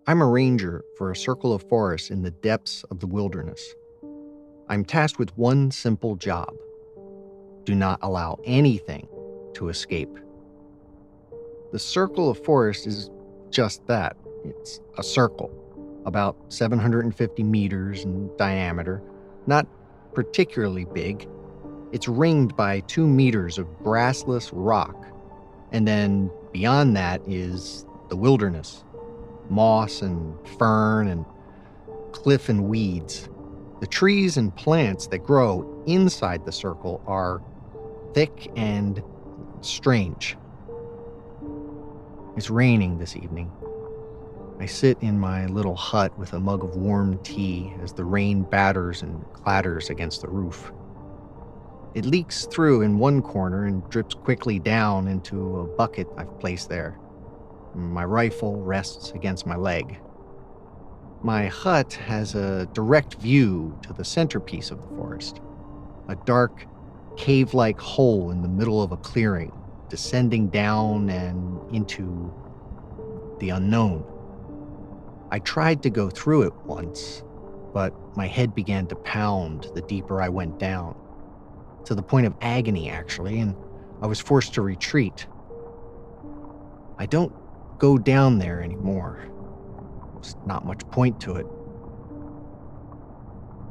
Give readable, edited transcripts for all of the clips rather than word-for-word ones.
I'm a ranger for a circle of forest in the depths of the wilderness. I'm tasked with one simple job: do not allow anything to escape. The circle of forest is just that. It's a circle, about 750 meters in diameter, not particularly big. It's ringed by 2 meters of grassless rock, and then beyond that is the wilderness: moss and fern and cliff and weeds. The trees and plants that grow inside the circle are thick and strange. It's raining this evening. I sit in my little hut with a mug of warm tea as the rain batters and clatters against the roof. It leaks through in one corner and drips quickly down into a bucket I've placed there. My rifle rests against my leg. My hut has a direct view to the centerpiece of the forest, a dark, cave-like hole in the middle of a clearing, descending down and into the unknown. I tried to go through it once, but my head began to pound the deeper I went down, to the point of agony, actually, and I was forced to retreat. I don't go down there anymore. There's not much point to it.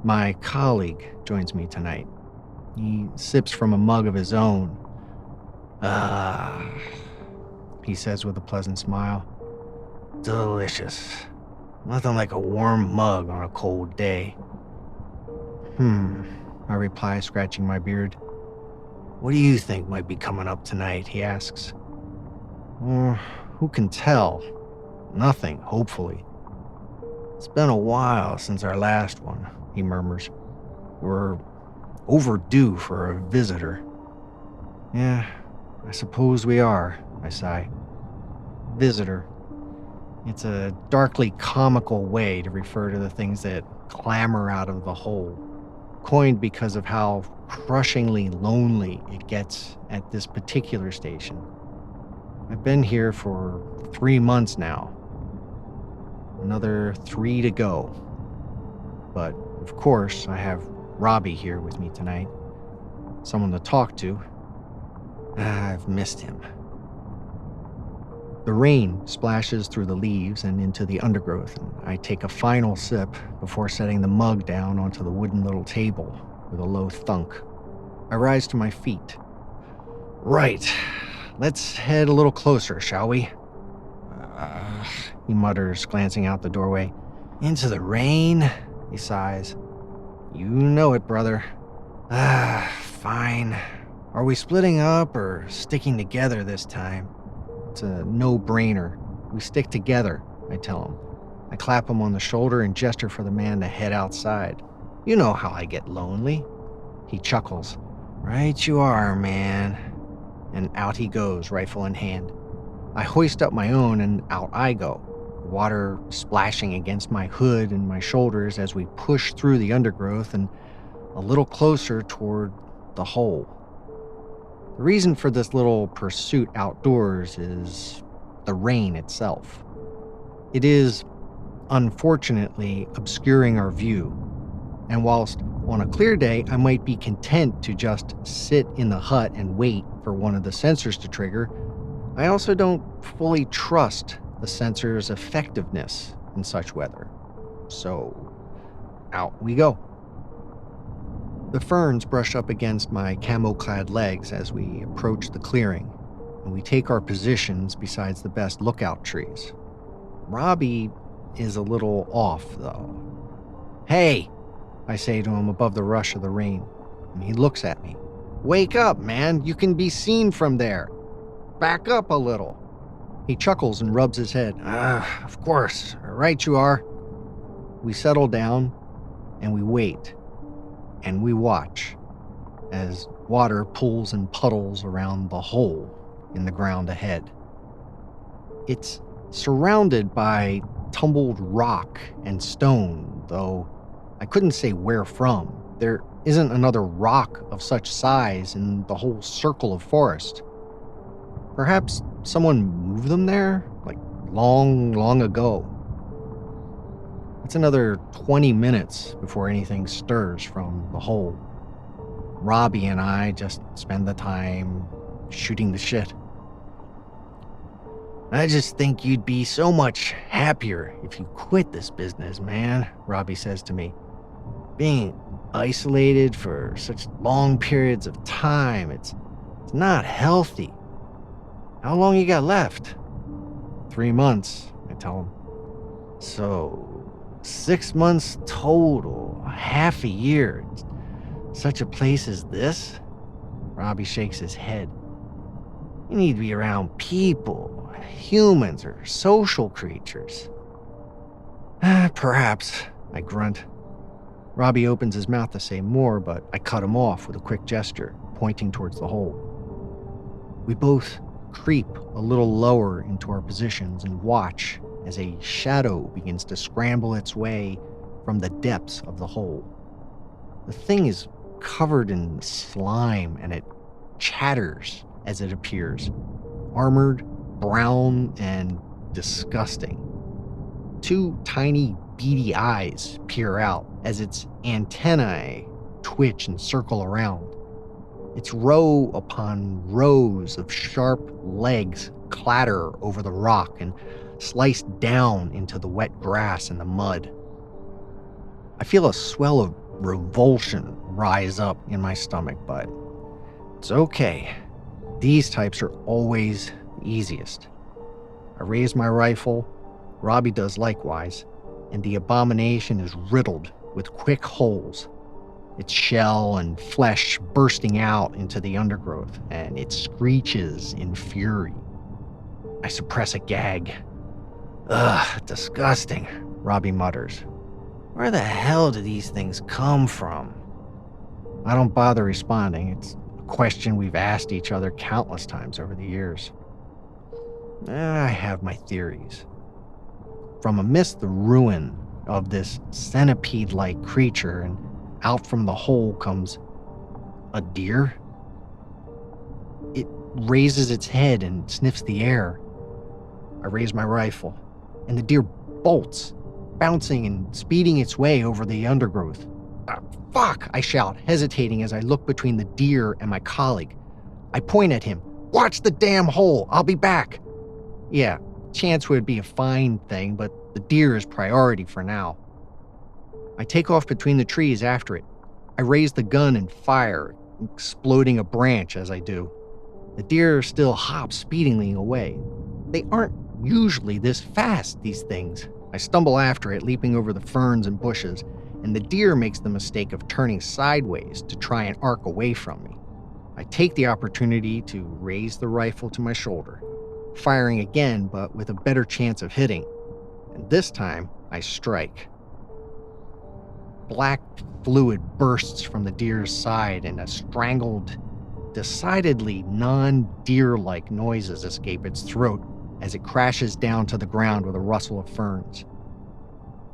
My colleague joins me tonight. He sips from a mug of his own. Ah, he says with a pleasant smile. Delicious. Nothing like a warm mug on a cold day. I reply, scratching my beard. What do you think might be coming up tonight, he asks. Who can tell? Nothing, hopefully. It's been a while since our last one, he murmurs. We're overdue for a visitor. Yeah, I suppose we are, I sigh. Visitor. It's a darkly comical way to refer to the things that clamber out of the hole, coined because of how crushingly lonely it gets at this particular station. I've been here for 3 months now. Another 3 to go. But, of course, I have Robbie here with me tonight. Someone to talk to. I've missed him. The rain splashes through the leaves and into the undergrowth, and I take a final sip before setting the mug down onto the wooden little table with a low thunk. I rise to my feet. Right. Let's head a little closer, shall we? He mutters, glancing out the doorway. Into the rain, he sighs. You know it, brother. Fine. Are we splitting up or sticking together this time? It's a no-brainer. We stick together, I tell him. I clap him on the shoulder and gesture for the man to head outside. You know how I get lonely. He chuckles. Right you are, man. And out he goes, rifle in hand. I hoist up my own and out I go, water splashing against my hood and my shoulders as we push through the undergrowth and a little closer toward the hole. The reason for this little pursuit outdoors is the rain itself. It is, unfortunately, obscuring our view, and whilst on a clear day I might be content to just sit in the hut and wait for one of the sensors to trigger, I also don't fully trust the sensor's effectiveness in such weather. So, out we go. The ferns brush up against my camo-clad legs as we approach the clearing, and we take our positions beside the best lookout trees. Robbie is a little off, though. Hey, I say to him above the rush of the rain, and he looks at me. Wake up, man, you can be seen from there. Back up a little. He chuckles and rubs his head. Of course, right you are. We settle down, and we wait. And we watch as water pools and puddles around the hole in the ground ahead. It's surrounded by tumbled rock and stone, though I couldn't say where from. There isn't another rock of such size in the whole circle of forest. Perhaps someone moved them there, like long, long ago. It's another 20 minutes before anything stirs from the hole. Robbie and I just spend the time shooting the shit. I just think you'd be so much happier if you quit this business, man, Robbie says to me. Being isolated for such long periods of time, it's not healthy. How long you got left? 3 months, I tell him. So, 6 months total, half a year. Such a place as this? Robbie shakes his head. You need to be around people, humans, or social creatures. Perhaps, I grunt. Robbie opens his mouth to say more, but I cut him off with a quick gesture, pointing towards the hole. We both creep a little lower into our positions and watch as a shadow begins to scramble its way from the depths of the hole. The thing is covered in slime and it chatters as it appears, armored, brown, and disgusting. 2 tiny beady eyes peer out as its antennae twitch and circle around. Its row upon rows of sharp legs clatter over the rock and slice down into the wet grass and the mud. I feel a swell of revulsion rise up in my stomach, but it's okay. These types are always the easiest. I raise my rifle, Robbie does likewise, and the abomination is riddled with quick holes, its shell and flesh bursting out into the undergrowth, and it screeches in fury. I suppress a gag. Ugh, disgusting, Robbie mutters. Where the hell do these things come from? I don't bother responding. It's a question we've asked each other countless times over the years. I have my theories. From amidst the ruin of this centipede-like creature, and out from the hole comes a deer. It raises its head and sniffs the air. I raise my rifle, and the deer bolts, bouncing and speeding its way over the undergrowth. Fuck, I shout, hesitating as I look between the deer and my colleague. I point at him. Watch the damn hole, I'll be back. Yeah, chance would be a fine thing, but the deer is priority for now. I take off between the trees after it. I raise the gun and fire, exploding a branch as I do. The deer still hops speedingly away. They aren't usually this fast, these things. I stumble after it, leaping over the ferns and bushes, and the deer makes the mistake of turning sideways to try and arc away from me. I take the opportunity to raise the rifle to my shoulder, firing again, but with a better chance of hitting. And this time, I strike. Black fluid bursts from the deer's side, and a strangled, decidedly non-deer-like noises escape its throat as it crashes down to the ground with a rustle of ferns.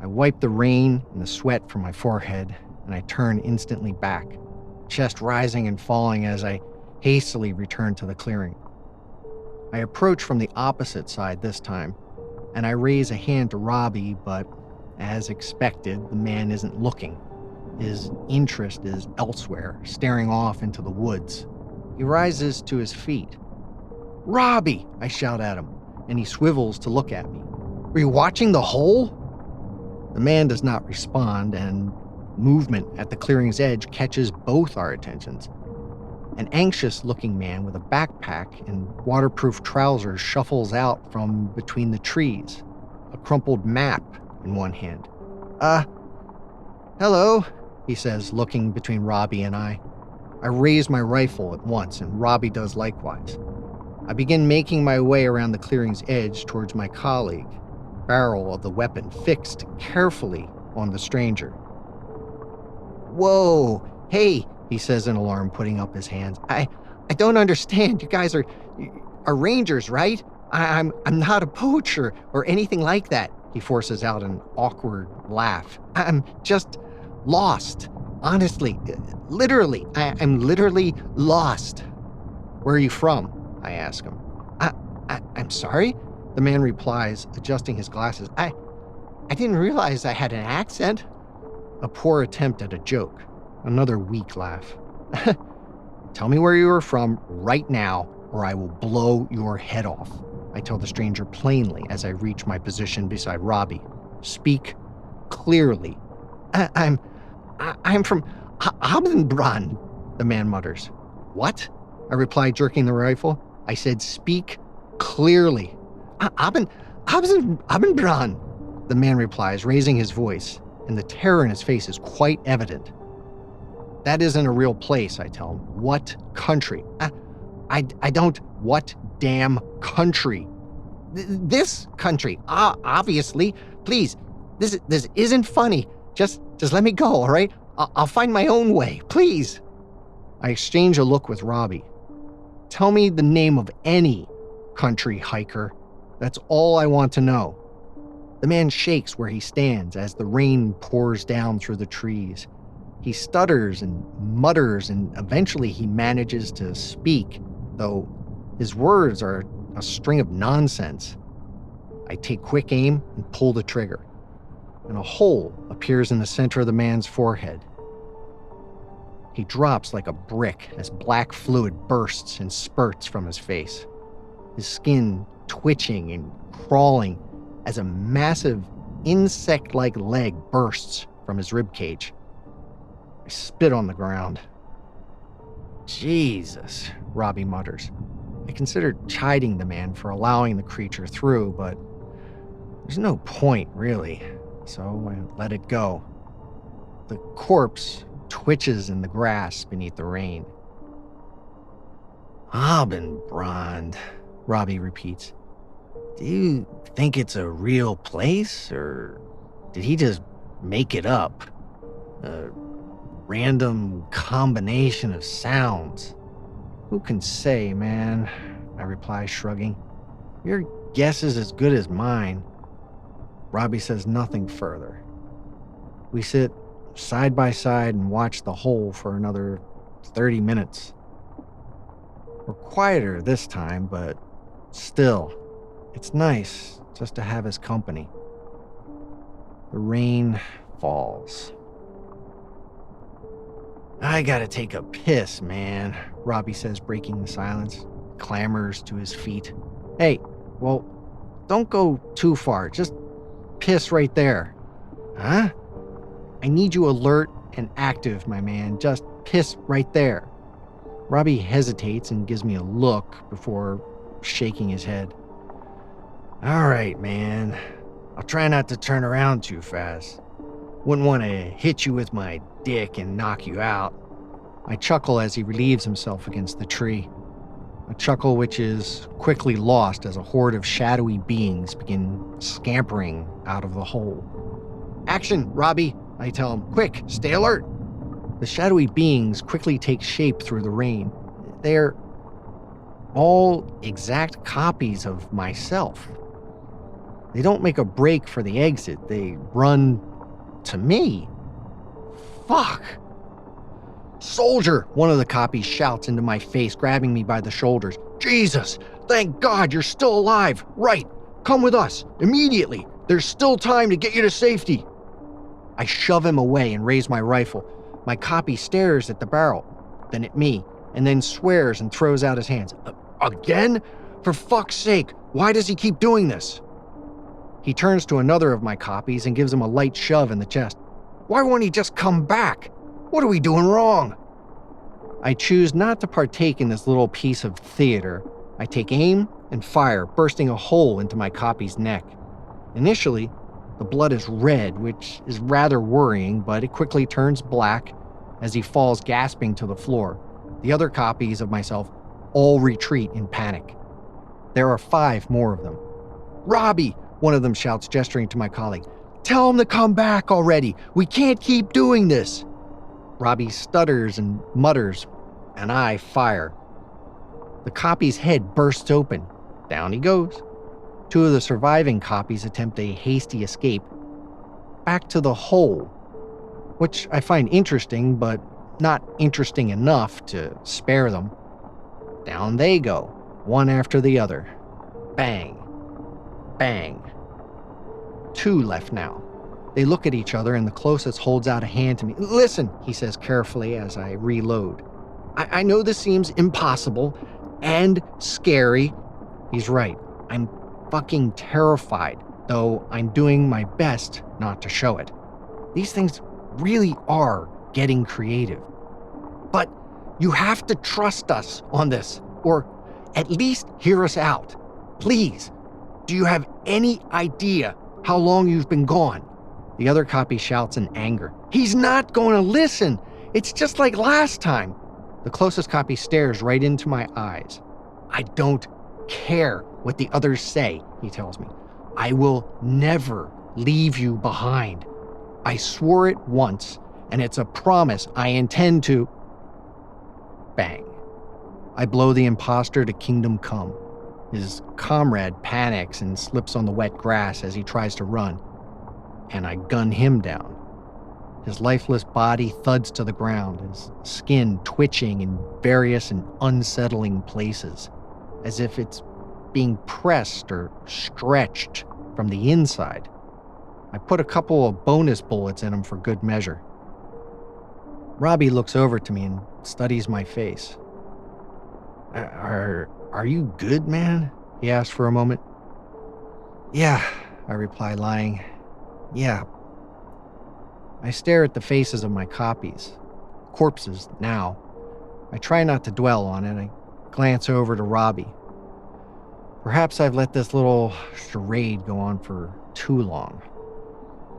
I wipe the rain and the sweat from my forehead, and I turn instantly back, chest rising and falling as I hastily return to the clearing. I approach from the opposite side this time, and I raise a hand to Robbie, but as expected, the man isn't looking. His interest is elsewhere, staring off into the woods. He rises to his feet. Robbie, I shout at him, and he swivels to look at me. Were you watching the hole? The man does not respond, and movement at the clearing's edge catches both our attentions. An anxious-looking man with a backpack and waterproof trousers shuffles out from between the trees, a crumpled map in one hand. Hello, he says, looking between Robbie and I. I raise my rifle at once, and Robbie does likewise. I begin making my way around the clearing's edge towards my colleague, barrel of the weapon fixed carefully on the stranger. Whoa, hey, he says in alarm, putting up his hands. I don't understand. You guys are rangers, right? I'm not a poacher or anything like that. He forces out an awkward laugh. I'm just lost. Honestly, literally, I'm literally lost. Where are you from? I ask him. I'm sorry? The man replies, adjusting his glasses. I didn't realize I had an accent. A poor attempt at a joke. Another weak laugh. Tell me where you are from right now, or I will blow your head off. I tell the stranger plainly as I reach my position beside Robbie. Speak clearly. I'm from Abendbrand, the man mutters. What? I reply, jerking the rifle. I said, speak clearly. Abendbrand, the man replies, raising his voice, and the terror in his face is quite evident. That isn't a real place, I tell him. What country? I don't. What damn country? This country, obviously. Please, this isn't funny. Just let me go, all right? I'll find my own way, please. I exchange a look with Robbie. Tell me the name of any country, hiker. That's all I want to know. The man shakes where he stands as the rain pours down through the trees. He stutters and mutters, and eventually he manages to speak, though his words are a string of nonsense. I take quick aim and pull the trigger, and a hole appears in the center of the man's forehead. He drops like a brick as black fluid bursts and spurts from his face, his skin twitching and crawling as a massive insect-like leg bursts from his ribcage. I spit on the ground. Jesus, Robbie mutters. I considered chiding the man for allowing the creature through, but there's no point, really, so I let it go. The corpse twitches in the grass beneath the rain. Abendbrand, Robbie repeats. Do you think it's a real place, or did he just make it up? A random combination of sounds. Who can say, man? I reply, shrugging. Your guess is as good as mine. Robbie says nothing further. We sit side by side and watch the hole for another 30 minutes. We're quieter this time, but still, it's nice just to have his company. The rain falls. I gotta take a piss, man, Robbie says, breaking the silence, clambers to his feet. Hey, well, don't go too far. Just piss right there. Huh? I need you alert and active, my man. Just piss right there. Robbie hesitates and gives me a look before shaking his head. All right, man. I'll try not to turn around too fast. Wouldn't want to hit you with my dick and knock you out. I chuckle as he relieves himself against the tree. A chuckle which is quickly lost as a horde of shadowy beings begin scampering out of the hole. Action, Robbie, I tell him. Quick, stay alert. The shadowy beings quickly take shape through the rain. They're all exact copies of myself. They don't make a break for the exit. They run to me. Fuck. Soldier, one of the copies shouts into my face, grabbing me by the shoulders. Jesus, thank God you're still alive. Right, come with us, immediately. There's still time to get you to safety. I shove him away and raise my rifle. My copy stares at the barrel, then at me, and then swears and throws out his hands. Again? For fuck's sake, why does he keep doing this? He turns to another of my copies and gives him a light shove in the chest. Why won't he just come back? What are we doing wrong? I choose not to partake in this little piece of theater. I take aim and fire, bursting a hole into my copy's neck. Initially, the blood is red, which is rather worrying, but it quickly turns black as he falls gasping to the floor. The other copies of myself all retreat in panic. There are 5 more of them. Robbie, one of them shouts, gesturing to my colleague. Tell him to come back already. We can't keep doing this. Robbie stutters and mutters, and I fire. The copy's head bursts open. Down he goes. 2 of the surviving copies attempt a hasty escape back to the hole, which I find interesting, but not interesting enough to spare them. Down they go, one after the other. Bang. Bang. two left now. They look at each other and the closest holds out a hand to me. "Listen," he says carefully as I reload. I know this seems impossible and scary." He's right. I'm fucking terrified, though I'm doing my best not to show it. These things really are getting creative. But you have to trust us on this, or at least hear us out. Please, do you have any idea how long you've been gone?" The other copy shouts in anger. "He's not going to listen. It's just like last time." The closest copy stares right into my eyes. "I don't care what the others say," he tells me. "I will never leave you behind. I swore it once, and it's a promise I intend to..." Bang. I blow the imposter to kingdom come. His comrade panics and slips on the wet grass as he tries to run, and I gun him down. His lifeless body thuds to the ground, his skin twitching in various and unsettling places, as if it's being pressed or stretched from the inside. I put a couple of bonus bullets in him for good measure. Robbie looks over to me and studies my face. Are you good, man?" he asks for a moment. "Yeah," I reply, lying. "Yeah." I stare at the faces of my copies. Corpses, now. I try not to dwell on it. I glance over to Robbie. Perhaps I've let this little charade go on for too long.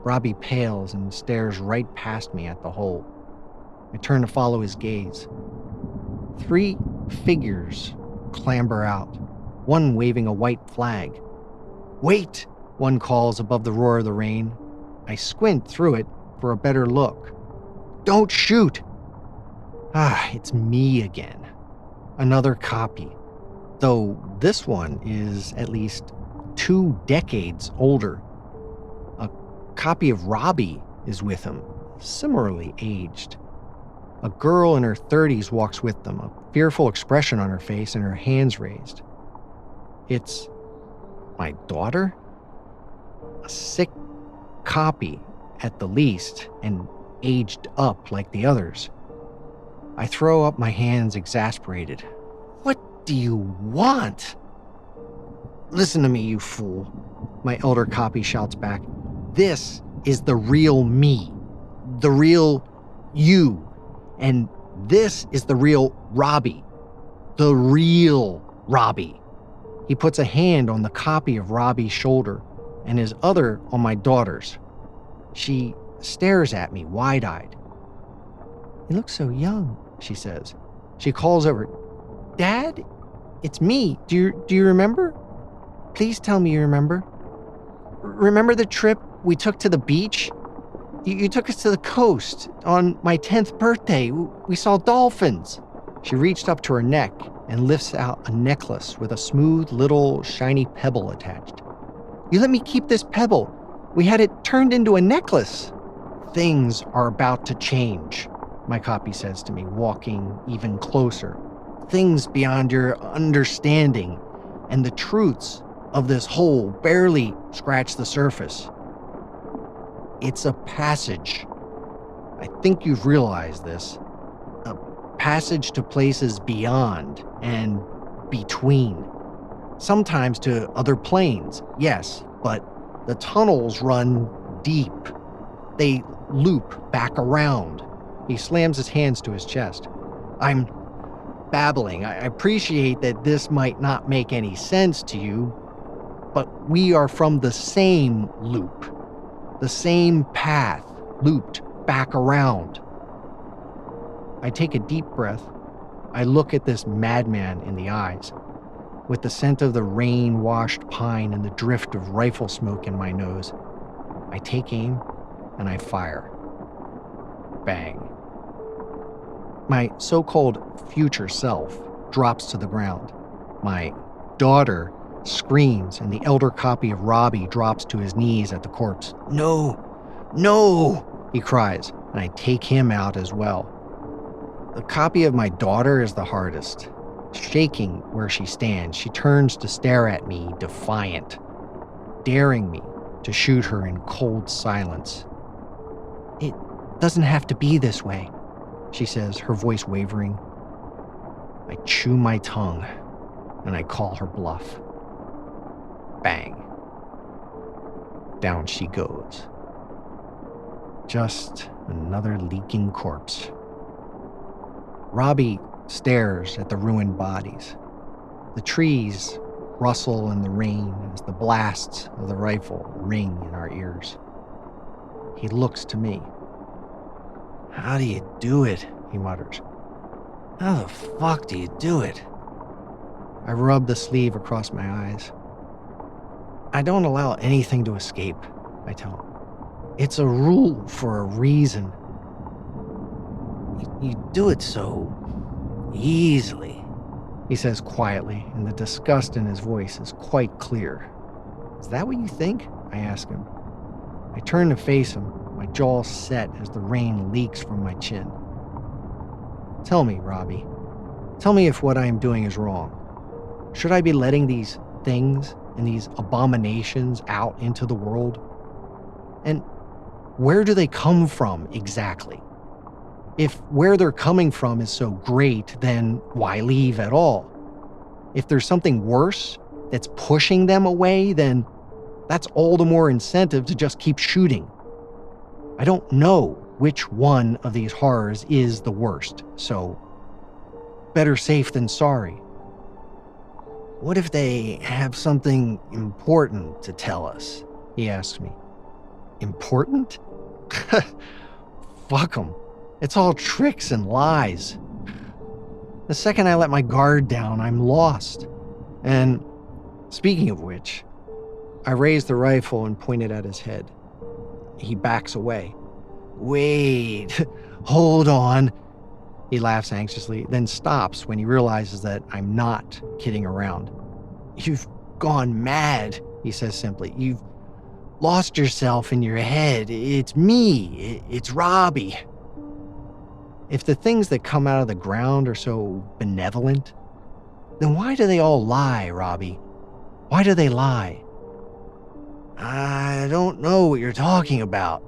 Robbie pales and stares right past me at the hole. I turn to follow his gaze. 3 figures clamber out, one waving a white flag. "Wait!" one calls above the roar of the rain. I squint through it for a better look. "Don't shoot!" It's me again. Another copy. Though this one is at least 2 decades older. A copy of Robbie is with him, similarly aged. A girl in her 30s walks with them, a fearful expression on her face and her hands raised. It's my daughter? A sick copy at the least, and aged up like the others. I throw up my hands exasperated. "What do you want?" "Listen to me, you fool," my elder copy shouts back. "This is the real me. The real you. And this is the real Robbie. The real Robbie." He puts a hand on the copy of Robbie's shoulder and his other on my daughter's. She stares at me wide-eyed. "You look so young," she says. She calls over, "Dad, it's me. Do you remember? Please tell me you remember. Remember the trip we took to the beach? You took us to the coast on my 10th birthday. We saw dolphins." She reached up to her neck and lifts out a necklace with a smooth little shiny pebble attached. "You let me keep this pebble. We had it turned into a necklace." "Things are about to change," my copy says to me, walking even closer. "Things beyond your understanding, and the truths of this hole barely scratch the surface. It's a passage. I think you've realized this. A passage to places beyond and between. Sometimes to other planes, yes, but the tunnels run deep. They loop back around." He slams his hands to his chest. "I'm babbling. I appreciate that this might not make any sense to you, but we are from the same loop. The same path, looped back around." I take a deep breath. I look at this madman in the eyes. With the scent of the rain-washed pine and the drift of rifle smoke in my nose, I take aim and I fire. Bang. My so-called future self drops to the ground. My daughter screams, and the elder copy of Robbie drops to his knees at the corpse. "No, no," he cries, and I take him out as well. The copy of my daughter is the hardest. Shaking where she stands, she turns to stare at me, defiant, daring me to shoot her in cold silence. "It doesn't have to be this way," she says, her voice wavering. I chew my tongue and I call her bluff. Bang. Down she goes. Just another leaking corpse. Robbie stares at the ruined bodies. The trees rustle in the rain as the blasts of the rifle ring in our ears. He looks to me. "How do you do it?" he mutters. "How the fuck do you do it?" I rub the sleeve across my eyes. "I don't allow anything to escape," I tell him. "It's a rule for a reason." You do it so easily," he says quietly, and the disgust in his voice is quite clear. "Is that what you think?" I ask him. I turn to face him, my jaw set as the rain leaks from my chin. "Tell me, Robbie. Tell me if what I am doing is wrong. Should I be letting these things and these abominations out into the world? And where do they come from exactly? If where they're coming from is so great, then why leave at all? If there's something worse that's pushing them away, then that's all the more incentive to just keep shooting. I don't know which one of these horrors is the worst, so better safe than sorry." "What if they have something important to tell us?" he asks me. "Important? Fuck them. It's all tricks and lies. The second I let my guard down, I'm lost. And speaking of which, I raise the rifle and point it at his head. He backs away. "Wait, hold on." He laughs anxiously, then stops when he realizes that I'm not kidding around. "You've gone mad," he says simply. "You've lost yourself in your head. It's me. It's Robbie." If the things that come out of the ground are so benevolent, then why do they all lie, Robbie? Why do they lie? "I don't know what you're talking about."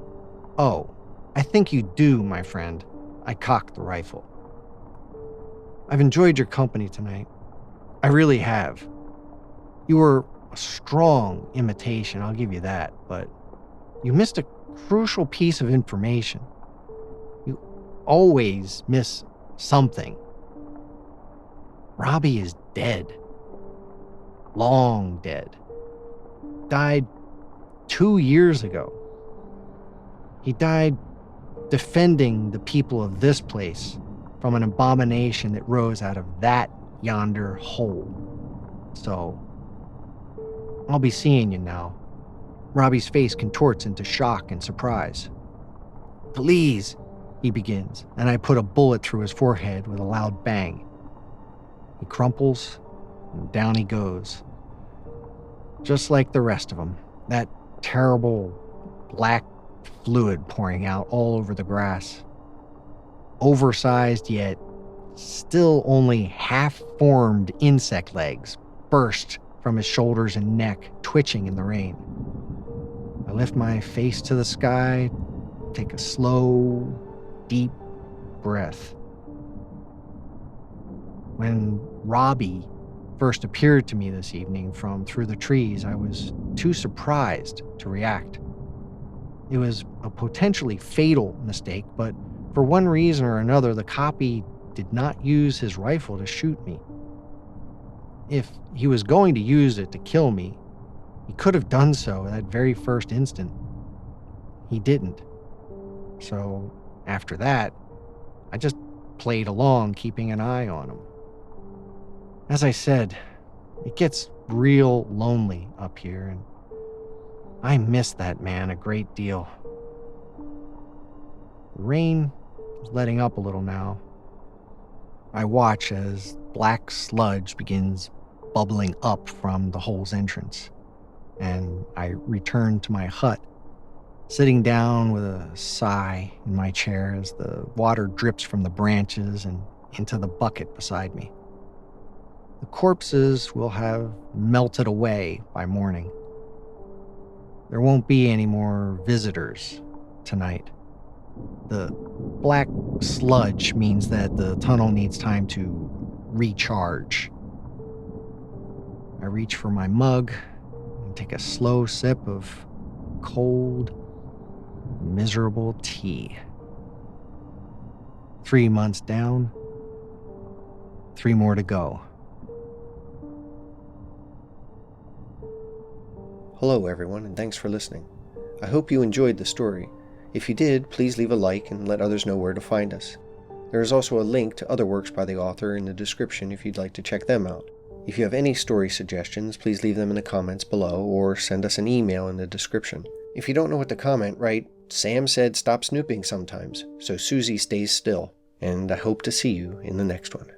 "Oh, I think you do, my friend." I cock the rifle. "I've enjoyed your company tonight. I really have. You were a strong imitation, I'll give you that, but you missed a crucial piece of information. You always miss something. Robbie is dead. Long dead. Died 2 years ago. He died defending the people of this place from an abomination that rose out of that yonder hole. So, I'll be seeing you now." Robbie's face contorts into shock and surprise. "Please," he begins, and I put a bullet through his forehead with a loud bang. He crumples, and down he goes. Just like the rest of them, that terrible black fluid pouring out all over the grass. Oversized yet still only half-formed insect legs burst from his shoulders and neck, twitching in the rain. I lift my face to the sky, take a slow, deep breath. When Robbie first appeared to me this evening from through the trees, I was too surprised to react. It was a potentially fatal mistake, but for one reason or another, the copy did not use his rifle to shoot me. If he was going to use it to kill me, he could have done so at that very first instant. He didn't. So, after that, I just played along, keeping an eye on him. As I said, it gets real lonely up here, and I miss that man a great deal. The rain is letting up a little now. I watch as black sludge begins bubbling up from the hole's entrance, and I return to my hut, sitting down with a sigh in my chair as the water drips from the branches and into the bucket beside me. The corpses will have melted away by morning. There won't be any more visitors tonight. The black sludge means that the tunnel needs time to recharge. I reach for my mug and take a slow sip of cold, miserable tea. 3 months down, 3 more to go. Hello everyone, and thanks for listening. I hope you enjoyed the story. If you did, please leave a like and let others know where to find us. There is also a link to other works by the author in the description if you'd like to check them out. If you have any story suggestions, please leave them in the comments below or send us an email in the description. If you don't know what to comment, write, "Sam said stop snooping sometimes, so Susie stays still," and I hope to see you in the next one.